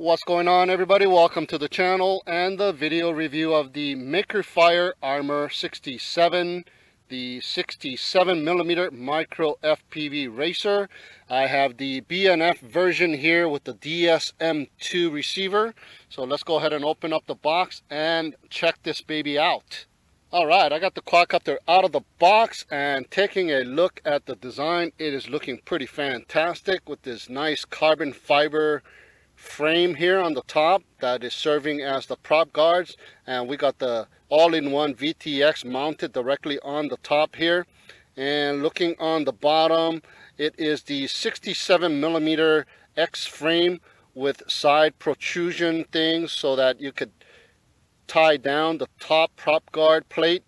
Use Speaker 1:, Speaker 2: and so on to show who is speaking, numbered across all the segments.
Speaker 1: What's going on, everybody? Welcome to the channel and the video review of the Makerfire Armor 67, the 67mm micro FPV racer. I have the BNF version here with the DSM2 receiver. So let's go ahead and open up the box and check this baby out. Alright, I got the quadcopter out of the box and taking a look at the design. It is looking pretty fantastic with this nice carbon fiber frame here on the top that is serving as the prop guards, and we got the all-in-one VTX mounted directly on the top here. And looking on the bottom, it is the 67mm X frame with side protrusion things so that you could tie down the top prop guard plate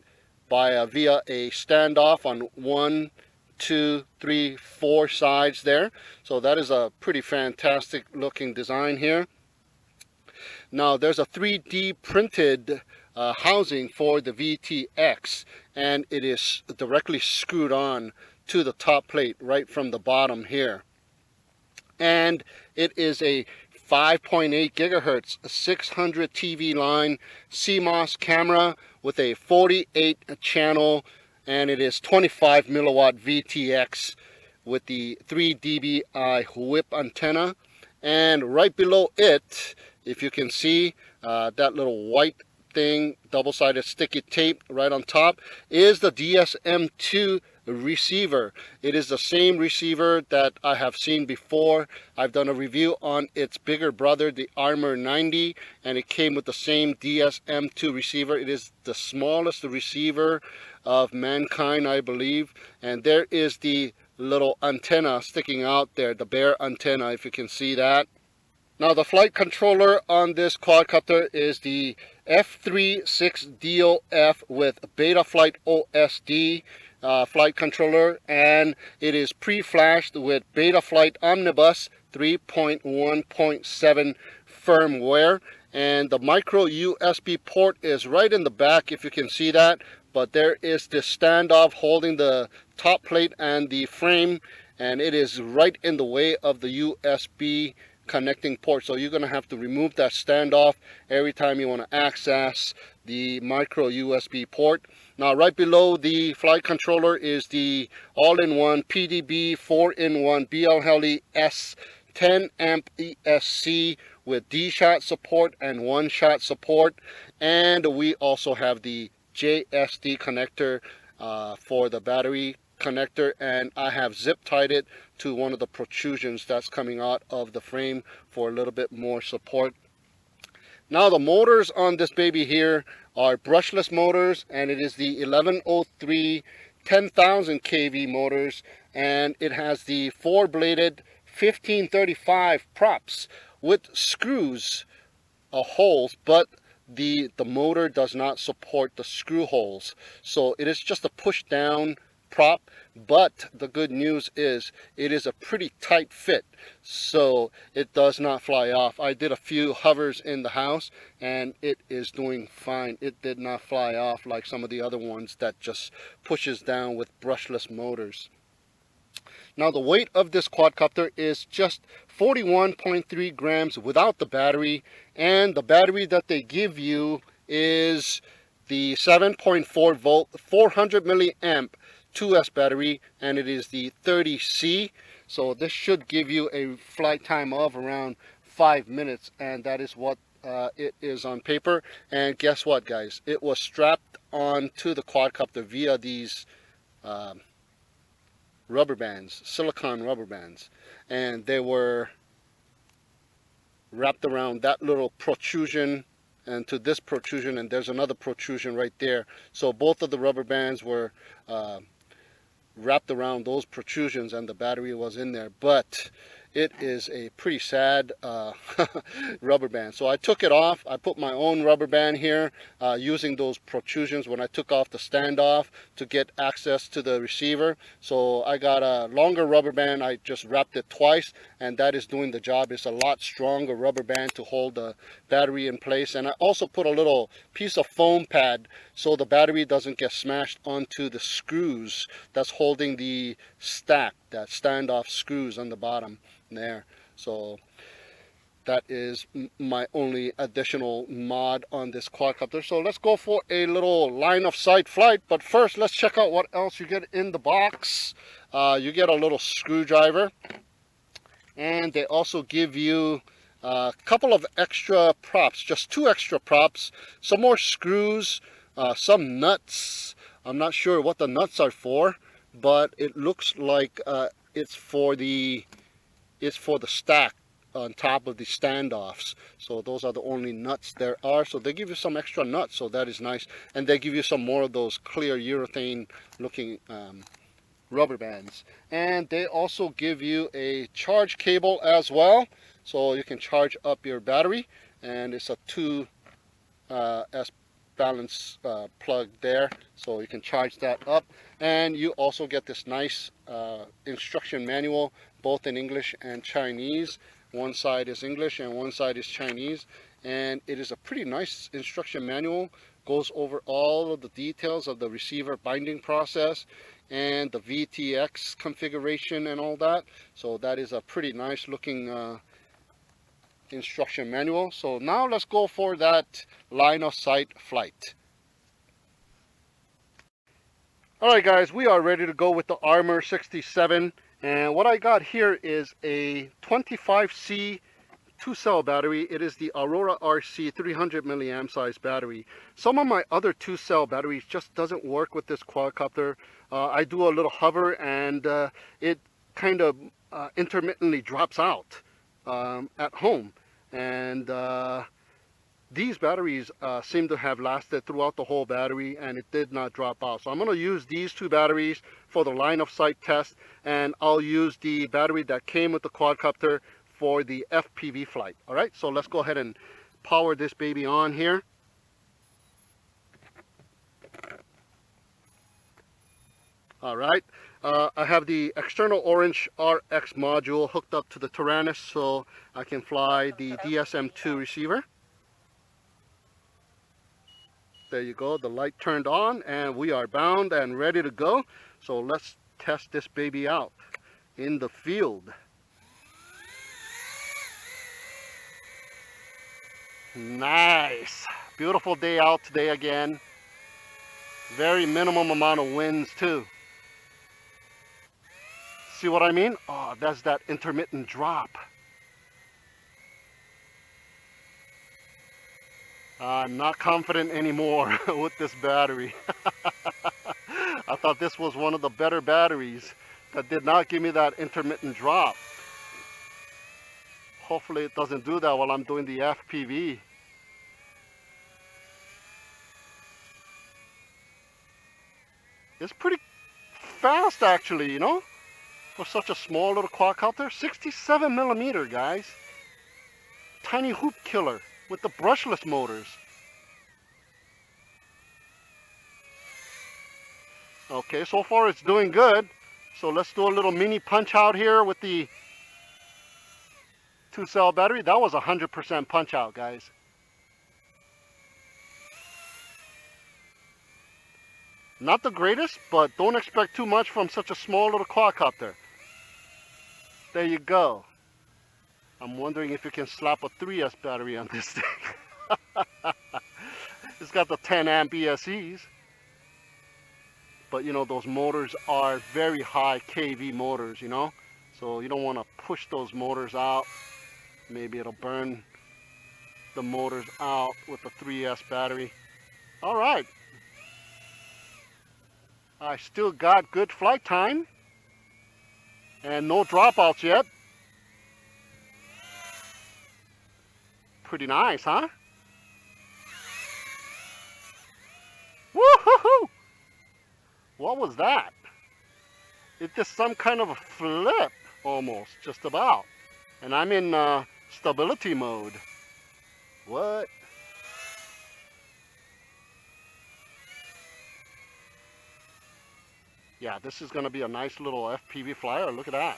Speaker 1: via a standoff on 1, 2, 3, 4 sides there. So that is a pretty fantastic looking design here. Now there's a 3D printed housing for the VTX, and it is directly screwed on to the top plate right from the bottom here. And it is a 5.8 gigahertz 600 TV line CMOS camera with a 48 channel, and it is 25 milliwatt VTX with the 3 dBi whip antenna. And right below it, if you can see that little white thing, double-sided sticky tape right on top, is the DSM2 receiver. It is the same receiver that I have seen before. I've done a review on its bigger brother, the Armor 90, and it came with the same DSM2 receiver. It is the smallest receiver of mankind, I believe. And there is the little antenna sticking out there, the bare antenna, if you can see that. Now the flight controller on this quadcopter is the F3 6DOF with BetaFlight OSD flight controller, and it is pre-flashed with BetaFlight OMNIBUS 3.1.7 firmware, and the micro USB port is right in the back, if you can see that. But there is this standoff holding the top plate and the frame, and it is right in the way of the USB connecting port. So you're going to have to remove that standoff every time you want to access the micro USB port. Now right below the flight controller is the all-in-one PDB 4-in-1 BLHeli S 10 amp ESC with D-shot support and 1-shot support. And we also have the JSD connector for the battery connector, and I have zip tied it to one of the protrusions that's coming out of the frame for a little bit more support. Now the motors on this baby here are brushless motors, and it is the 1103 10,000 kV motors, and it has the 4-bladed 1535 props with screws holes, but the motor does not support the screw holes, so it is just a push down prop. But the good news is it is a pretty tight fit, so it does not fly off. I did a few hovers in the house and it is doing fine. It did not fly off like some of the other ones that just pushes down with brushless motors. Now the weight of this quadcopter is just 41.3 grams without the battery, and the battery that they give you is the 7.4 volt 400 milliamp 2S battery, and it is the 30C. So this should give you a flight time of around 5 minutes, and that is what it is on paper. And guess what, guys? It was strapped onto the quadcopter via these rubber bands, silicone rubber bands, and they were wrapped around that little protrusion and to this protrusion, and there's another protrusion right there. So both of the rubber bands were wrapped around those protrusions, and the battery was in there. But it is a pretty sad rubber band. So I took it off. I put my own rubber band here using those protrusions when I took off the standoff to get access to the receiver. So I got a longer rubber band. I just wrapped it twice, and that is doing the job. It's a lot stronger rubber band to hold the battery in place. And I also put a little piece of foam pad so the battery doesn't get smashed onto the screws that's holding the stack, that standoff screws on the bottom there. So that is my only additional mod on this quadcopter. So let's go for a little line of sight flight. But first, let's check out what else you get in the box. You get a little screwdriver, and they also give you a couple of extra props, just 2 extra props, some more screws, some nuts. I'm not sure what the nuts are for, but it looks like it's for the stack on top of the standoffs. So those are the only nuts there are. So they give you some extra nuts, so that is nice. And they give you some more of those clear urethane looking rubber bands. And they also give you a charge cable as well, so you can charge up your battery. And it's a 2S balance plug there, so you can charge that up. And you also get this nice instruction manual, both in English and Chinese. One side is English and one side is Chinese, and it is a pretty nice instruction manual. Goes over all of the details of the receiver binding process and the VTX configuration and all that. So that is a pretty nice looking instruction manual. So now let's go for that line of sight flight. Alright guys, we are ready to go with the Armor 67, and what I got here is a 25C 2-cell battery. It is the Aurora RC 300 milliamp size battery. Some of my other 2-cell batteries just doesn't work with this quadcopter. I do a little hover and it kind of intermittently drops out at home, and these batteries seem to have lasted throughout the whole battery, and it did not drop out. So I'm going to use these 2 batteries for the line of sight test, and I'll use the battery that came with the quadcopter for the FPV flight. All right, so let's go ahead and power this baby on here. All right, I have the external orange RX module hooked up to the Tyrannus, so I can fly the DSM-2 receiver. There you go, the light turned on and we are bound and ready to go. So let's test this baby out in the field. Nice, beautiful day out today again. Very minimum amount of winds too. See what I mean? Oh, that's that intermittent drop. I'm not confident anymore with this battery. I thought this was one of the better batteries that did not give me that intermittent drop. Hopefully it doesn't do that while I'm doing the FPV. It's pretty fast actually, you know, for such a small little quadcopter. 67 millimeter, guys. Tiny hoop killer with the brushless motors. Okay, so far it's doing good. So let's do a little mini punch out here with the 2-cell battery. That was 100% punch out, guys. Not the greatest, but don't expect too much from such a small little quadcopter. There you go. I'm wondering if you can slap a 3S battery on this thing. It's got the 10 amp ESCs. But you know, those motors are very high kV motors, you know. So you don't want to push those motors out. Maybe it'll burn the motors out with the 3S battery. All right. I still got good flight time. And no dropouts yet. Pretty nice, huh? Woo-hoo-hoo! What was that? It did some kind of a flip, almost, just about. And I'm in stability mode. What? Yeah, this is going to be a nice little FPV flyer. Look at that.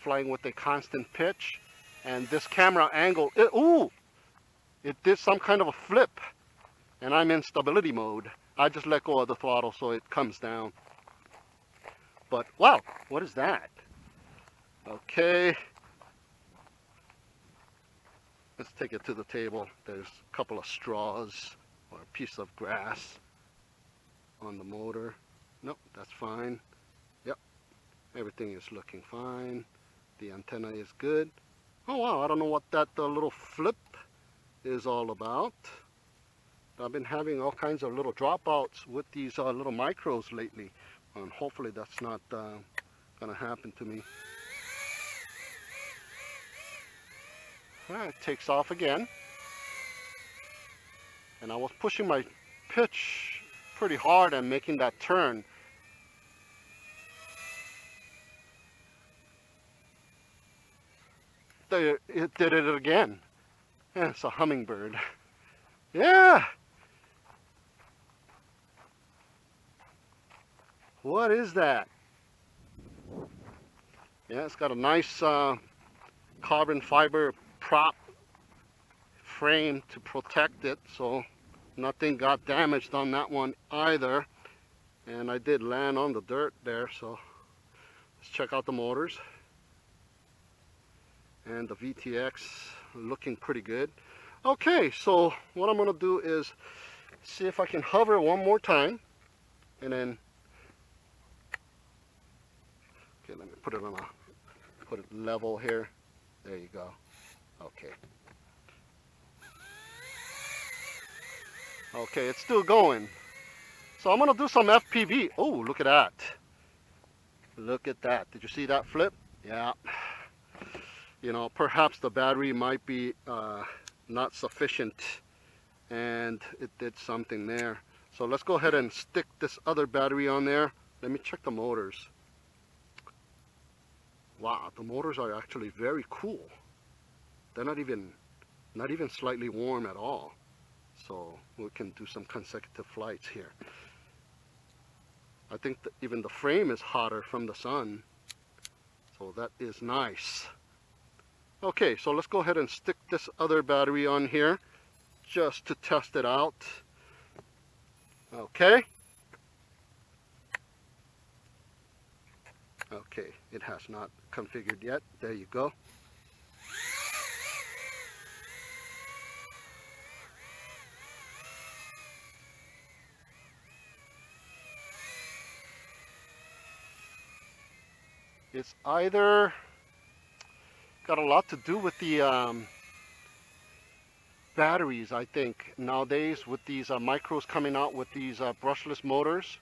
Speaker 1: Flying with a constant pitch. And this camera angle, it did some kind of a flip. And I'm in stability mode. I just let go of the throttle so it comes down. But wow, what is that? Okay. take it to the table. There's a couple of straws or a piece of grass on the motor. Nope, that's fine. Yep, everything is looking fine. The antenna is good. Oh wow, I don't know what that little flip is all about. I've been having all kinds of little dropouts with these little micros lately, and hopefully that's not gonna happen to me. It takes off again, and I was pushing my pitch pretty hard and making that turn. There, it did it again. Yeah, it's a hummingbird. Yeah. What is that? Yeah, it's got a nice carbon fiber prop frame to protect it, so nothing got damaged on that one either. And I did land on the dirt there, so let's check out the motors. And the VTX looking pretty good. Okay, so what I'm going to do is see if I can hover one more time, and then okay, let me put it on put it level here. There you go. Okay. Okay, it's still going. So I'm going to do some FPV. Oh, look at that. Look at that. Did you see that flip? Yeah. You know, perhaps the battery might be not sufficient, and it did something there. So let's go ahead and stick this other battery on there. Let me check the motors. Wow, the motors are actually very cool. They're not even slightly warm at all. So we can do some consecutive flights here. I think even the frame is hotter from the sun. So that is nice. Okay, so let's go ahead and stick this other battery on here just to test it out. Okay. Okay, it has not configured yet. There you go. It's either got a lot to do with the batteries, I think. Nowadays, with these micros coming out with these brushless motors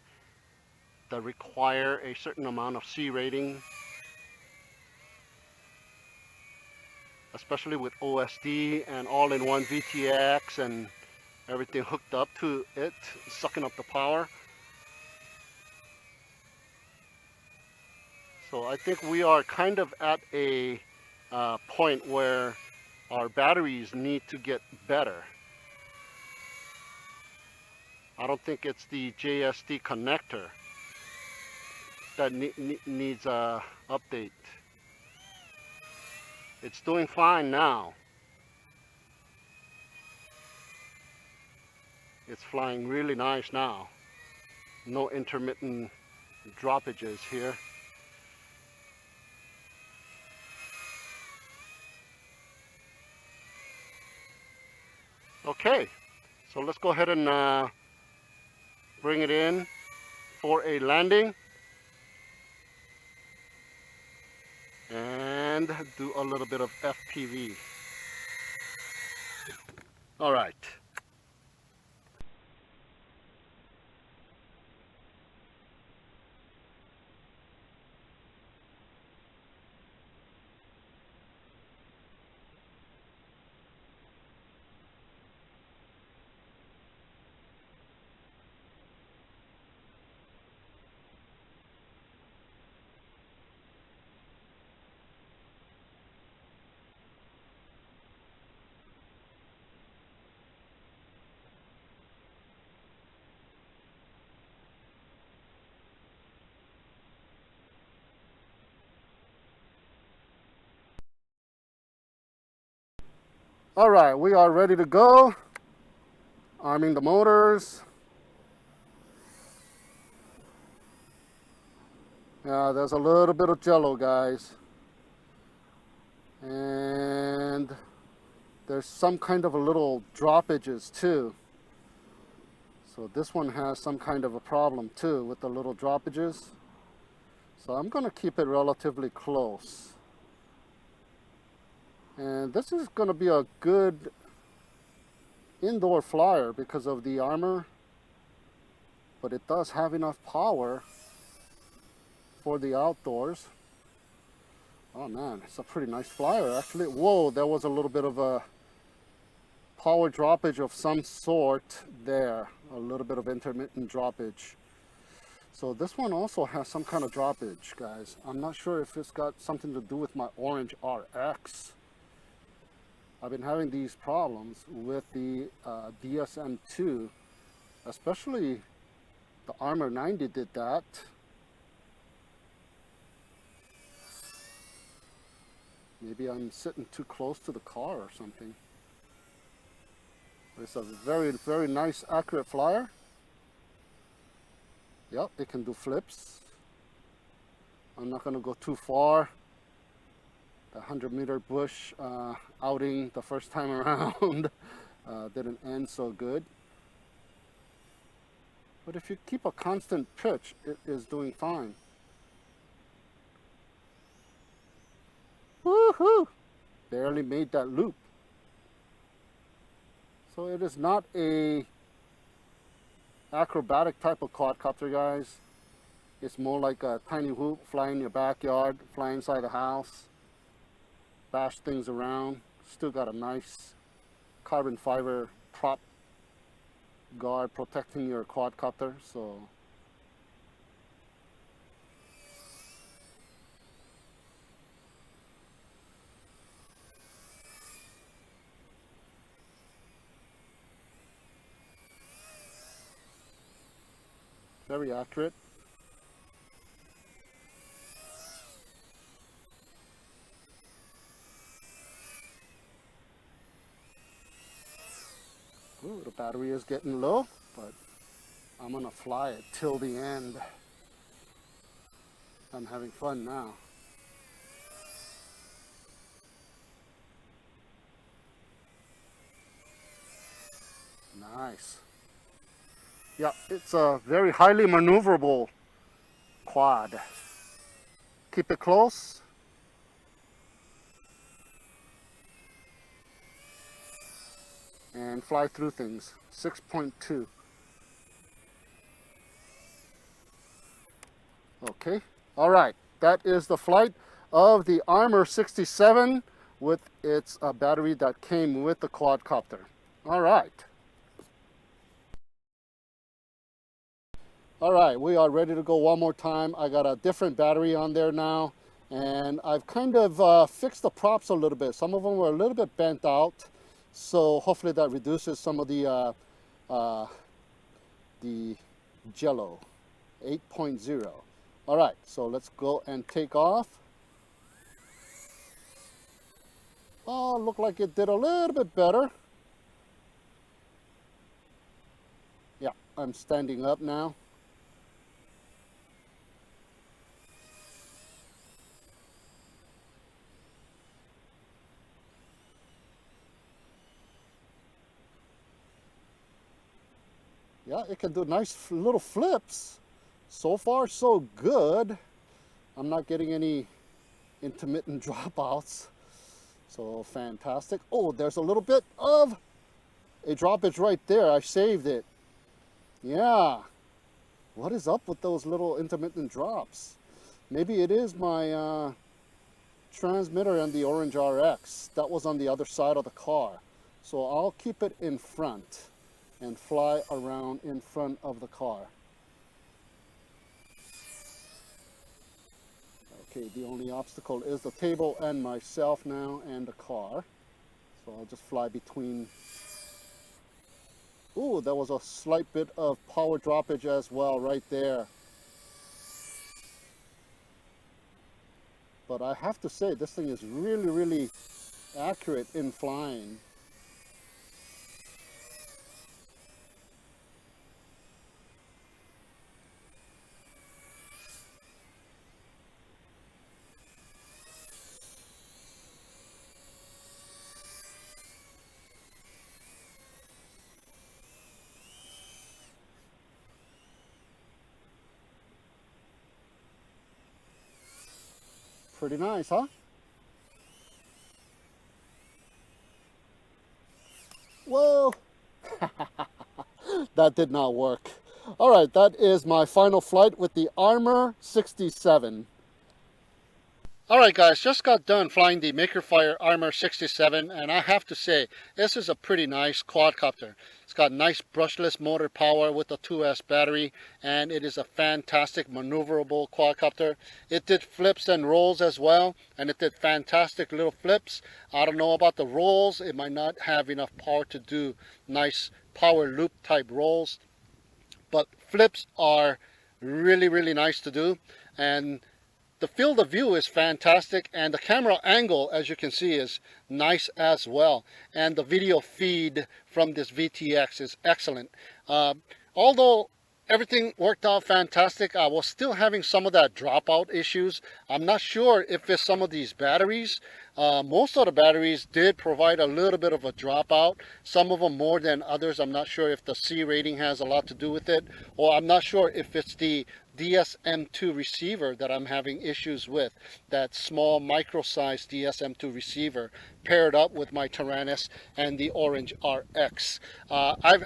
Speaker 1: that require a certain amount of C rating, especially with OSD and all-in-one VTX and everything hooked up to it, sucking up the power. So I think we are kind of at a point where our batteries need to get better. I don't think it's the JSD connector that needs a update. It's doing fine now. It's flying really nice now. No intermittent droppages here. Okay, so let's go ahead and bring it in for a landing and do a little bit of FPV. All right. All right, we are ready to go. Arming the motors. Yeah, there's a little bit of jello, guys. And there's some kind of a little droppages too. So this one has some kind of a problem too with the little droppages. So I'm going to keep it relatively close. And this is going to be a good indoor flyer because of the armor, but it does have enough power for the outdoors. Oh man, it's a pretty nice flyer actually. Whoa, there was a little bit of a power droppage of some sort there. A little bit of intermittent droppage. So this one also has some kind of droppage, guys. I'm not sure if it's got something to do with my orange RX. I've been having these problems with the DSM-2, especially the Armor 90 did that. Maybe I'm sitting too close to the car or something. It's a very, very nice, accurate flyer. Yep, it can do flips. I'm not going to go too far. The 100-meter bush outing the first time around didn't end so good. But if you keep a constant pitch, it is doing fine. Woohoo! Barely made that loop. So it is not a acrobatic type of quadcopter, guys. It's more like a tiny whoop, fly in your backyard, fly inside the house, bash things around. Still got a nice carbon fiber prop guard protecting your quadcopter. So very accurate. Ooh, the battery is getting low, but I'm gonna fly it till the end. I'm having fun now. Nice. Yeah, it's a very highly maneuverable quad. Keep it close. And fly through things. 6.2. Okay. All right. That is the flight of the Armor 67 with its battery that came with the quadcopter. All right. All right, we are ready to go one more time. I got a different battery on there now, and I've kind of fixed the props a little bit. Some of them were a little bit bent out, so hopefully that reduces some of the jello. 8.0. All right, so let's go and take off. Oh, looked like it did a little bit better. Yeah, I'm standing up now. Yeah, it can do nice little flips. So far, so good. I'm not getting any intermittent dropouts. So fantastic. Oh, there's a little bit of a droppage right there. I saved it. Yeah. What is up with those little intermittent drops? Maybe it is my transmitter and the orange RX. That was on the other side of the car. So I'll keep it in front and fly around in front of the car. Okay, the only obstacle is the table and myself now and the car. So I'll just fly between. Ooh, there was a slight bit of power droppage as well right there. But I have to say, this thing is really, really accurate in flying. Pretty nice, huh? Whoa! That did not work. All right, that is my final flight with the Armor 67. All right, guys, just got done flying the Makerfire Armor 67, and I have to say, this is a pretty nice quadcopter. It's got nice brushless motor power with a 2S battery, and it is a fantastic maneuverable quadcopter. It did flips and rolls as well, and it did fantastic little flips. I don't know about the rolls. It might not have enough power to do nice power loop type rolls, but flips are really, really nice to do. And the field of view is fantastic, and the camera angle, as you can see, is nice as well. And the video feed from this VTX is excellent. Although everything worked out fantastic, I was still having some of that dropout issues. I'm not sure if it's some of these batteries. Most of the batteries did provide a little bit of a dropout, some of them more than others. I'm not sure if the C rating has a lot to do with it, or I'm not sure if it's the DSM2 receiver that I'm having issues with, that small micro-sized DSM2 receiver paired up with my Taranis and the Orange RX. I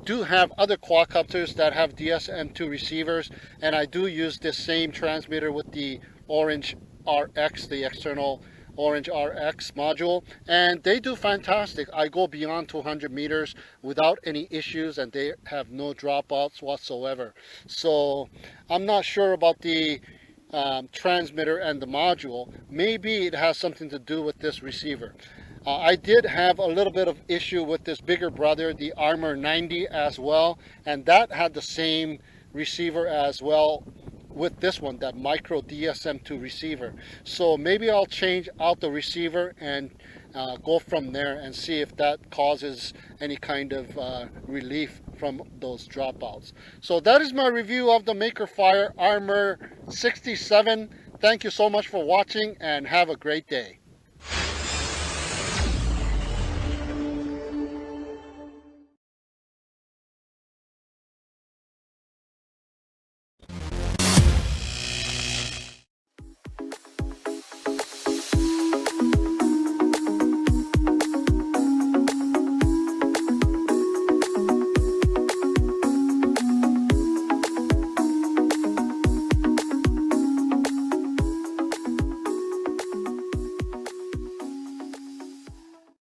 Speaker 1: do have other quadcopters that have DSM2 receivers, and I do use this same transmitter with the Orange RX, the external Orange RX module, and they do fantastic. I go beyond 200 meters without any issues, and they have no dropouts whatsoever. So I'm not sure about the transmitter and the module. Maybe it has something to do with this receiver. I did have a little bit of issue with this bigger brother, the Armor 90 as well, and that had the same receiver as well with this one, that micro DSM2 receiver. So maybe I'll change out the receiver and go from there and see if that causes any kind of relief from those dropouts. So that is my review of the Makerfire Armor 67. Thank you so much for watching, and have a great day.